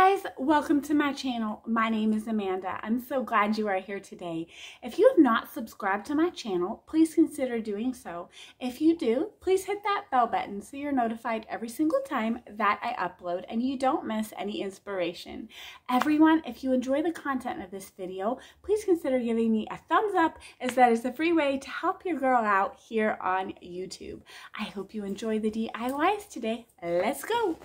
guys, welcome to my channel. My name is Amanda. I'm so glad you are here today. If you have not subscribed to my channel, please consider doing so. If you do, please hit that bell button so you're notified every single time that I upload and you don't miss any inspiration. Everyone, if you enjoy the content of this video, please consider giving me a thumbs up, as that is the free way to help your girl out here on YouTube. I hope you enjoy the DIYs today. Let's go!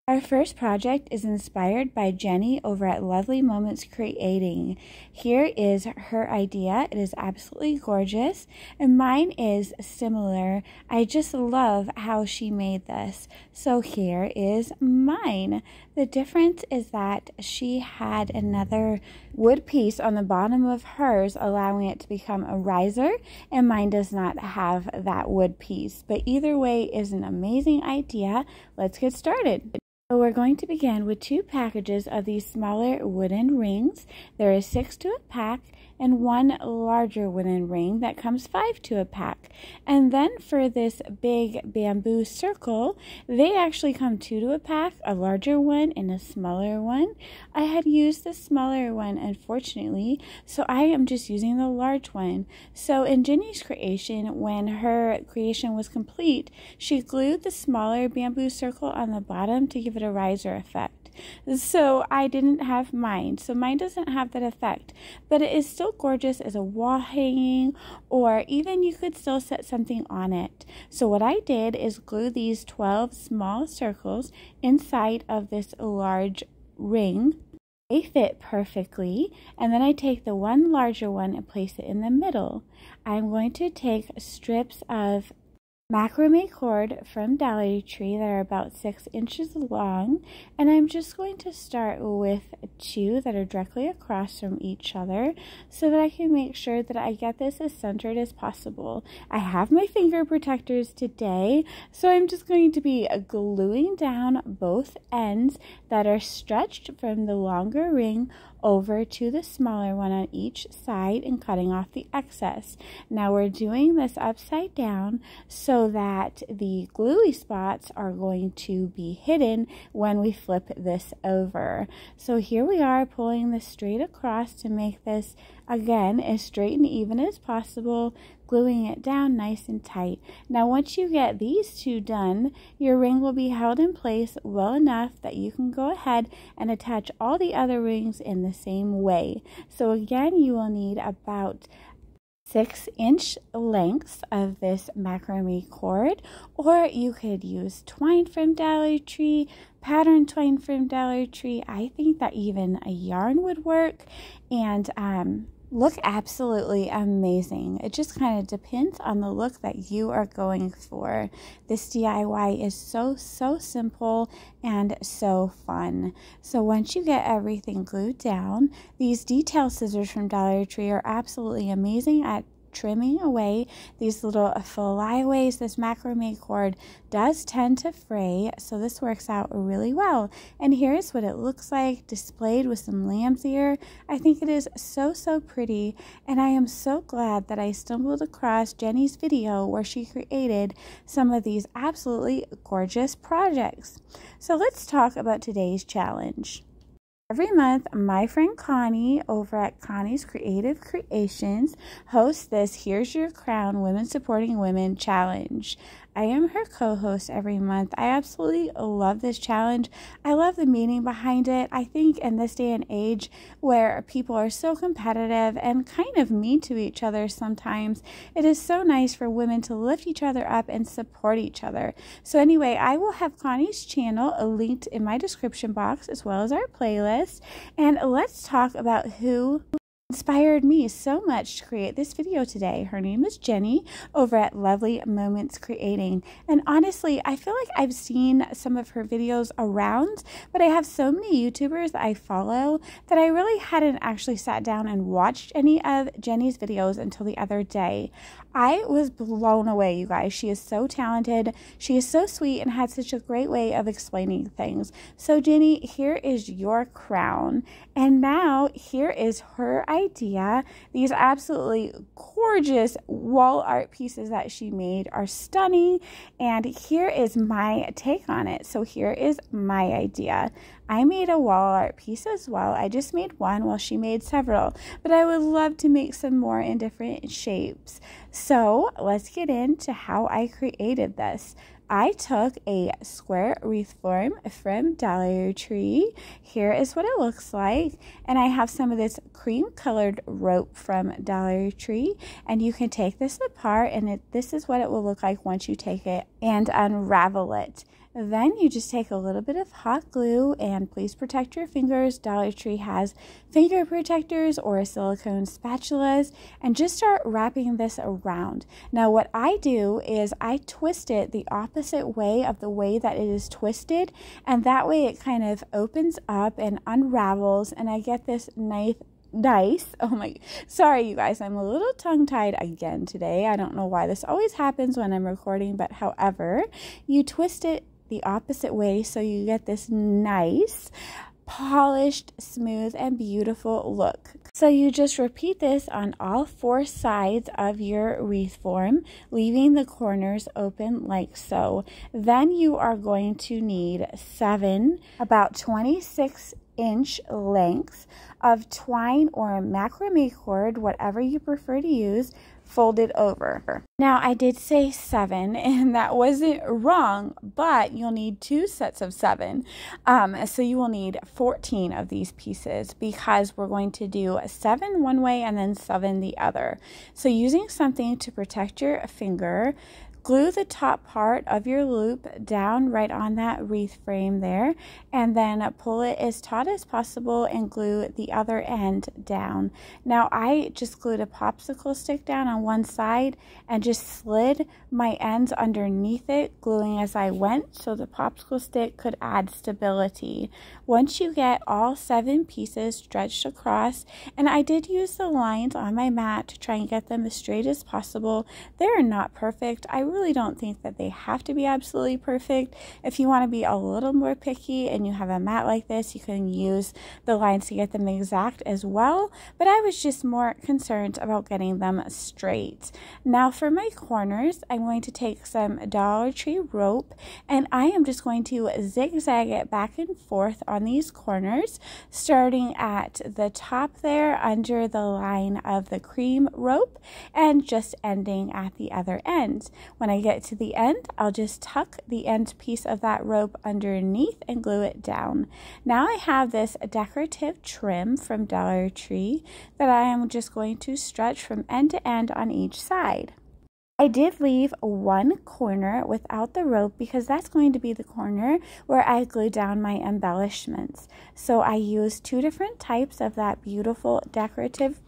Our first project is inspired by Jenny over at Lovely Moments Creating. Here is her idea. It is absolutely gorgeous, and mine is similar. I just love how she made this. So here is mine. The difference is that she had another wood piece on the bottom of hers, allowing it to become a riser, and mine does not have that wood piece. But either way is an amazing idea. Let's get started. So we're going to begin with 2 packages of these smaller wooden rings. There is 6 to a pack, and 1 larger wooden ring that comes 5 to a pack. And then for this big bamboo circle, they actually come 2 to a pack, a larger one and a smaller one. I had used the smaller one, unfortunately, so I am just using the large one. So in Jenny's creation, when her creation was complete, she glued the smaller bamboo circle on the bottom to give it a riser effect. So I didn't have mine, so mine doesn't have that effect, but it is still gorgeous as a wall hanging, or even you could still set something on it. So what I did is glue these 12 small circles inside of this large ring. They fit perfectly, and then I take the one larger one and place it in the middle. I'm going to take strips of macrame cord from Dollar Tree that are about 6 inches long, and I'm just going to start with 2 that are directly across from each other so that I can make sure that I get this as centered as possible. I have my finger protectors today, so I'm just going to be gluing down both ends that are stretched from the longer ring over to the smaller one on each side and cutting off the excess. Now we're doing this upside down so that the gluey spots are going to be hidden when we flip this over. So here we are pulling this straight across to make this, again, as straight and even as possible, gluing it down nice and tight. Now once you get these 2 done, your ring will be held in place well enough that you can go ahead and attach all the other rings in the same way. So again, you will need about 6-inch lengths of this macrame cord, or you could use twine from Dollar Tree, pattern twine from Dollar Tree. I think that even a yarn would work, and look absolutely amazing. It just kind of depends on the look that you are going for. This DIY is so simple and so fun. So once you get everything glued down, these detail scissors from Dollar Tree are absolutely amazing at trimming away these little flyaways. This macrame cord does tend to fray, so this works out really well. And here's what it looks like displayed with some lamb's ear. I think it is so pretty, and I am so glad that I stumbled across Jenny's video where she created some of these absolutely gorgeous projects. So let's talk about today's challenge. Every month, my friend Connie over at Connie's Creative Creations hosts this Here's Your Crown Women Supporting Women challenge. I am her co-host every month. I absolutely love this challenge. I love the meaning behind it. I think in this day and age where people are so competitive and kind of mean to each other sometimes, it is so nice for women to lift each other up and support each other. So anyway, I will have Connie's channel linked in my description box as well as our playlist. And let's talk about who inspired me so much to create this video today. Her name is Jenny over at Lovely Moments Creating, and honestly I feel like I've seen some of her videos around, but I have so many YouTubers that I follow that I really hadn't actually sat down and watched any of Jenny's videos until the other day. I was blown away, you guys. She is so talented, she is so sweet, and had such a great way of explaining things. So Jenny, here is your crown, and now here is her idea. These absolutely gorgeous wall art pieces that she made are stunning, and here is my take on it. So here is my idea. I made a wall art piece as well. I just made one while she made several, but I would love to make some more in different shapes. So let's get into how I created this. I took a square wreath form from Dollar Tree. Here is what it looks like. And I have some of this cream colored rope from Dollar Tree. And you can take this apart, and this is what it will look like once you take it and unravel it. Then you just take a little bit of hot glue, and please protect your fingers. Dollar Tree has finger protectors or silicone spatulas, and just start wrapping this around. Now what I do is I twist it the opposite way of the way that it is twisted, and that way it kind of opens up and unravels, and I get this nice, oh my, sorry you guys, I'm a little tongue-tied again today. I don't know why this always happens when I'm recording, but however, you twist it the opposite way so you get this nice, polished, smooth, and beautiful look. So you just repeat this on all 4 sides of your wreath form, leaving the corners open like so. Then you are going to need 7 about 26-inch lengths of twine or macrame cord, whatever you prefer to use, folded over. Now I did say 7, and that wasn't wrong, but you'll need 2 sets of 7. So you will need 14 of these pieces, because we're going to do 7 one way and then 7 the other. So using something to protect your finger, glue the top part of your loop down right on that wreath frame there, and then pull it as taut as possible and glue the other end down. Now I just glued a popsicle stick down on one side and just slid my ends underneath it, gluing as I went so the popsicle stick could add stability. Once you get all 7 pieces stretched across, and I did use the lines on my mat to try and get them as straight as possible. They're not perfect. I really don't think that they have to be absolutely perfect. If you want to be a little more picky and you have a mat like this, you can use the lines to get them exact as well, but I was just more concerned about getting them straight. Now for my corners, I'm going to take some Dollar Tree rope, and I am just going to zigzag it back and forth on these corners, starting at the top there under the line of the cream rope and just ending at the other end. When I get to the end, I'll just tuck the end piece of that rope underneath and glue it down. Now I have this decorative trim from Dollar Tree that I am just going to stretch from end to end on each side. I did leave one corner without the rope because that's going to be the corner where I glue down my embellishments. So I used 2 different types of that beautiful decorative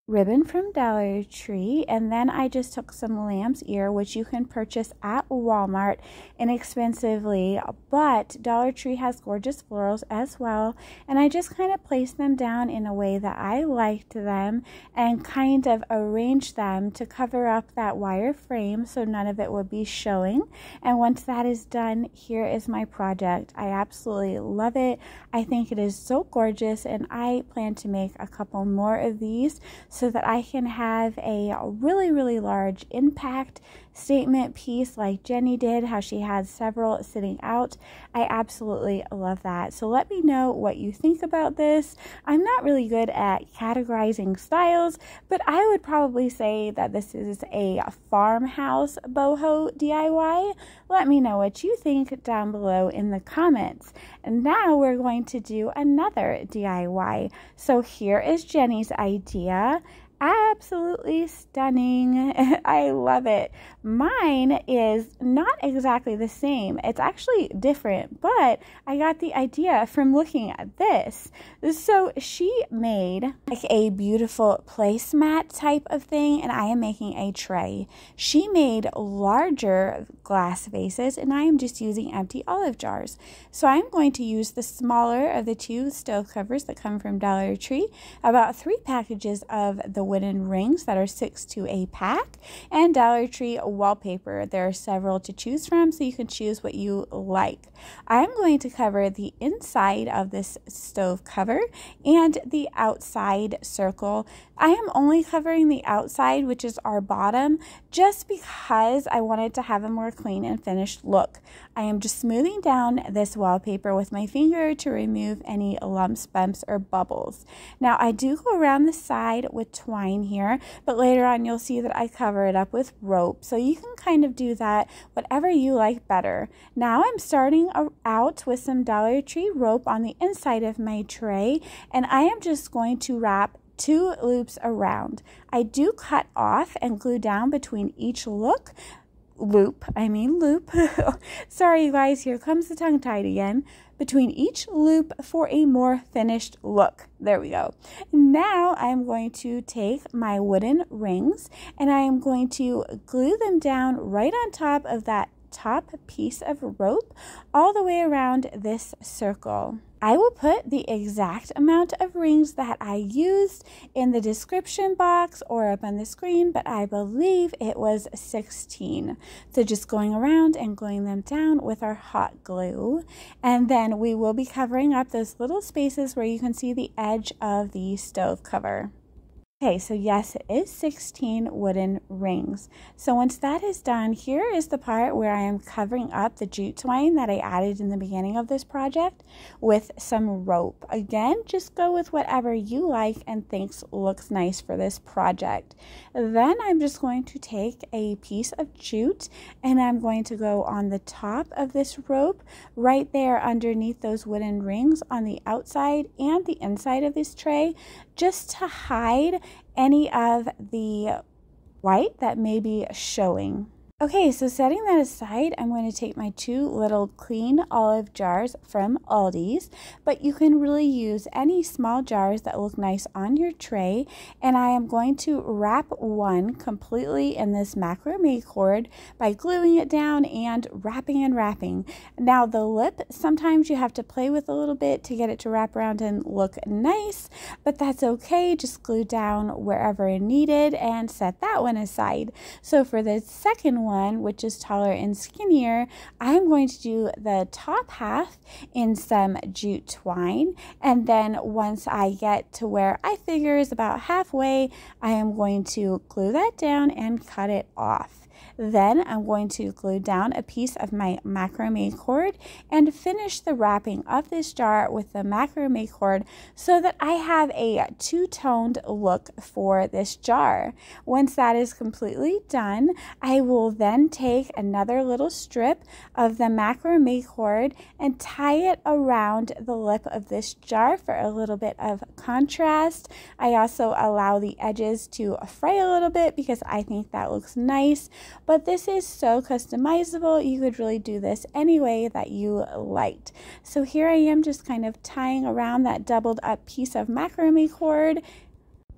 ribbon from Dollar Tree, and then I just took some lamb's ear, which you can purchase at Walmart inexpensively, but Dollar Tree has gorgeous florals as well, and I just kind of placed them down in a way that I liked them and kind of arranged them to cover up that wire frame so none of it would be showing. And once that is done, here is my project. I absolutely love it. I think it is so gorgeous, and I plan to make a couple more of these so that I can have a really, really large impact statement piece like Jenny did, how she had several sitting out. I absolutely love that. So let me know what you think about this. I'm not really good at categorizing styles, but I would probably say that this is a farmhouse boho DIY. Let me know what you think down below in the comments. And now we're going to do another DIY. So here is Jenny's idea. Absolutely stunning. I love it. Mine is not exactly the same. It's actually different, but I got the idea from looking at this. So she made like a beautiful placemat type of thing, and I am making a tray. She made larger glass vases, and I am just using empty olive jars. So I'm going to use the smaller of the 2 stove covers that come from Dollar Tree, about 3 packages of the wooden rings that are 6 to a pack, and Dollar Tree wallpaper. There are several to choose from, so you can choose what you like. I'm going to cover the inside of this stove cover and the outside circle. I am only covering the outside, which is our bottom, just because I wanted to have a more clean and finished look. I am just smoothing down this wallpaper with my finger to remove any lumps, bumps, or bubbles. Now, I do go around the side with twine here, but later on you'll see that I cover it up with rope. So you can kind of do that, whatever you like better. Now I'm starting out with some Dollar Tree rope on the inside of my tray, and I am just going to wrap 2 loops around. I do cut off and glue down between each loop. Sorry, you guys, here comes the tongue tied again. Between each loop for a more finished look. There we go. Now I'm going to take my wooden rings and I am going to glue them down right on top of that top piece of rope all the way around this circle. I will put the exact amount of rings that I used in the description box or up on the screen, but I believe it was 16. So just going around and gluing them down with our hot glue. And then we will be covering up those little spaces where you can see the edge of the stove cover. Okay, so yes, it is 16 wooden rings. So once that is done, here is the part where I am covering up the jute twine that I added in the beginning of this project with some rope. Again, just go with whatever you like and thinks looks nice for this project. Then I'm just going to take a piece of jute and I'm going to go on the top of this rope right there underneath those wooden rings on the outside and the inside of this tray, just to hide any of the white that may be showing. Okay, so setting that aside, I'm going to take my 2 little clean olive jars from Aldi's, but you can really use any small jars that look nice on your tray, and I am going to wrap one completely in this macrame cord by gluing it down and wrapping and wrapping. Now the lip, sometimes you have to play with a little bit to get it to wrap around and look nice, but that's okay. Just glue down wherever needed and set that one aside. So for the second one, which is taller and skinnier, I'm going to do the top half in some jute twine, and then once I get to where I figure is about halfway, I am going to glue that down and cut it off. Then I'm going to glue down a piece of my macrame cord and finish the wrapping of this jar with the macrame cord so that I have a two-toned look for this jar. Once that is completely done, I will then take another little strip of the macrame cord and tie it around the lip of this jar for a little bit of contrast. I also allow the edges to fray a little bit because I think that looks nice. But this is so customizable. You could really do this any way that you liked. So here I am just kind of tying around that doubled up piece of macrame cord.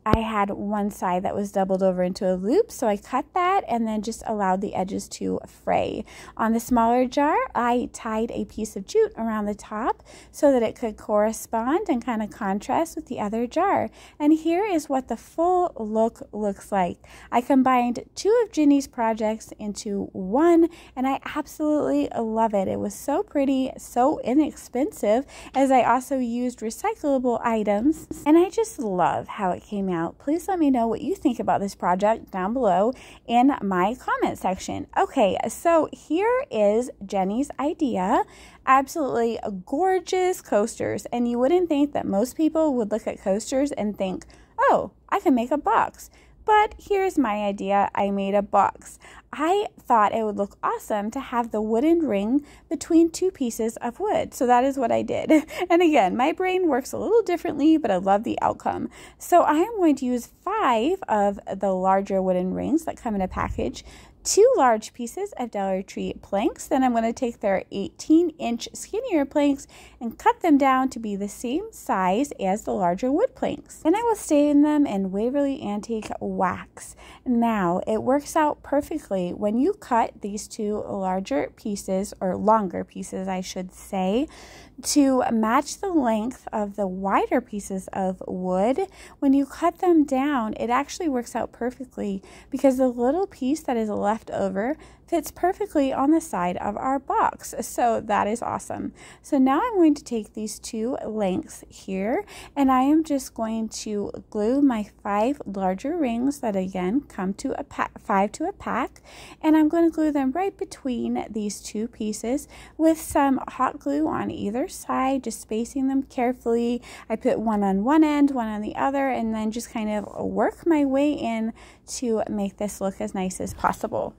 I had one side that was doubled over into a loop, so I cut that and then just allowed the edges to fray. On the smaller jar, I tied a piece of jute around the top so that it could correspond and kind of contrast with the other jar. And here is what the full look looks like. I combined 2 of Ginny's projects into one, and I absolutely love it. It was so pretty, so inexpensive, as I also used recyclable items, and I just love how it came out. Please let me know what you think about this project down below in my comment section. Okay, so here is Jenny's idea. Absolutely gorgeous coasters, and you wouldn't think that most people would look at coasters and think, oh, I can make a box. But here's my idea. I made a box. I thought it would look awesome to have the wooden ring between 2 pieces of wood. So that is what I did. And again, my brain works a little differently, but I love the outcome. So I am going to use 5 of the larger wooden rings that come in a package 2 large pieces of Dollar Tree planks. Then I'm going to take their 18-inch skinnier planks and cut them down to be the same size as the larger wood planks. And I will stain them in Waverly Antique wax. Now, it works out perfectly when you cut these 2 larger pieces, or longer pieces I should say, to match the length of the wider pieces of wood. When you cut them down, it actually works out perfectly because the little piece that is left over fits perfectly on the side of our box. So that is awesome. So now I'm going to take these 2 lengths here, and I am just going to glue my 5 larger rings that again come to a 5 to a pack, and I'm going to glue them right between these 2 pieces with some hot glue on either side, just spacing them carefully. I put one on one end, one on the other, and then just kind of work my way in to make this look as nice as possible.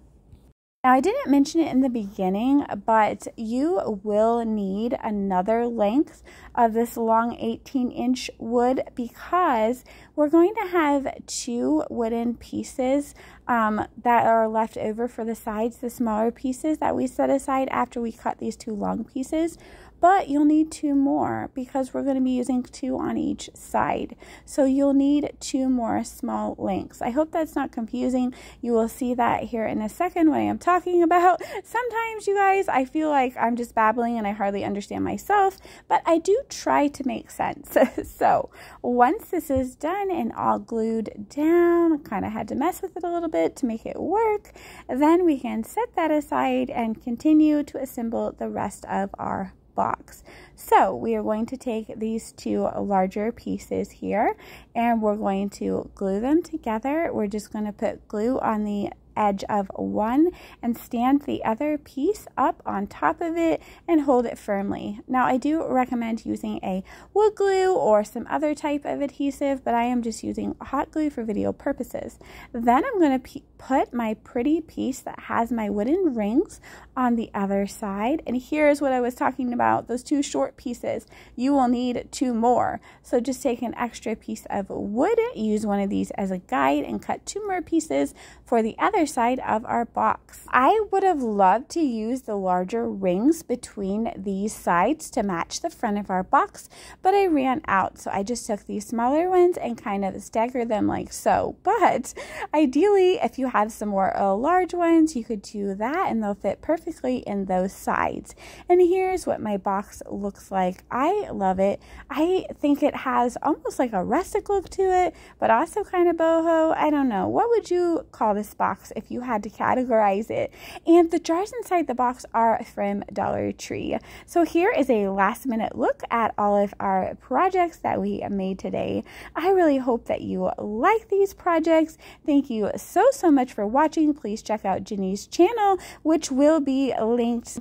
Now, I didn't mention it in the beginning, but you will need another length of this long 18-inch wood because we're going to have 2 wooden pieces that are left over for the sides, the smaller pieces that we set aside after we cut these 2 long pieces. But you'll need 2 more because we're going to be using 2 on each side. So you'll need 2 more small lengths. I hope that's not confusing. You will see that here in a second what I am talking about. Sometimes, you guys, I feel like I'm just babbling and I hardly understand myself, but I do try to make sense. So once this is done and all glued down, kind of had to mess with it a little bit to make it work, then we can set that aside and continue to assemble the rest of our box. So we are going to take these 2 larger pieces here and we're going to glue them together. We're just going to put glue on the edge of one and stand the other piece up on top of it and hold it firmly. Now, I do recommend using a wood glue or some other type of adhesive, but I am just using hot glue for video purposes. Then I'm going to put my pretty piece that has my wooden rings on the other side, and here's what I was talking about, those 2 short pieces. You will need 2 more, so just take an extra piece of wood, use one of these as a guide, and cut 2 more pieces for the other side of our box. I would have loved to use the larger rings between these sides to match the front of our box, but I ran out, so I just took these smaller ones and kind of staggered them like so. But ideally, if you have some more large ones, you could do that and they'll fit perfectly in those sides. And here's what my box looks like. I love it. I think it has almost like a rustic look to it, but also kind of boho. I don't know. What would you call this box if you had to categorize it? And the jars inside the box are from Dollar Tree. So here is a last minute look at all of our projects that we made today. I really hope that you like these projects. Thank you so much for watching. Please check out Jenny's channel, which will be linked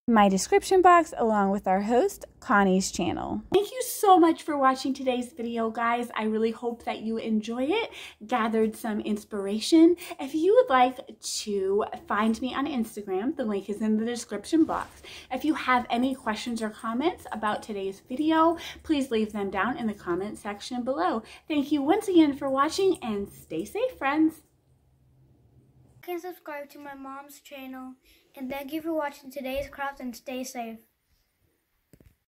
in my description box along with our host Connie's channel. Thank you so much for watching today's video, guys. I really hope that you enjoy it, gathered some inspiration. If you would like to find me on Instagram, the link is in the description box. If you have any questions or comments about today's video, please leave them down in the comment section below. Thank you once again for watching and stay safe, friends. You can subscribe to my mom's channel, and thank you for watching today's craft and stay safe.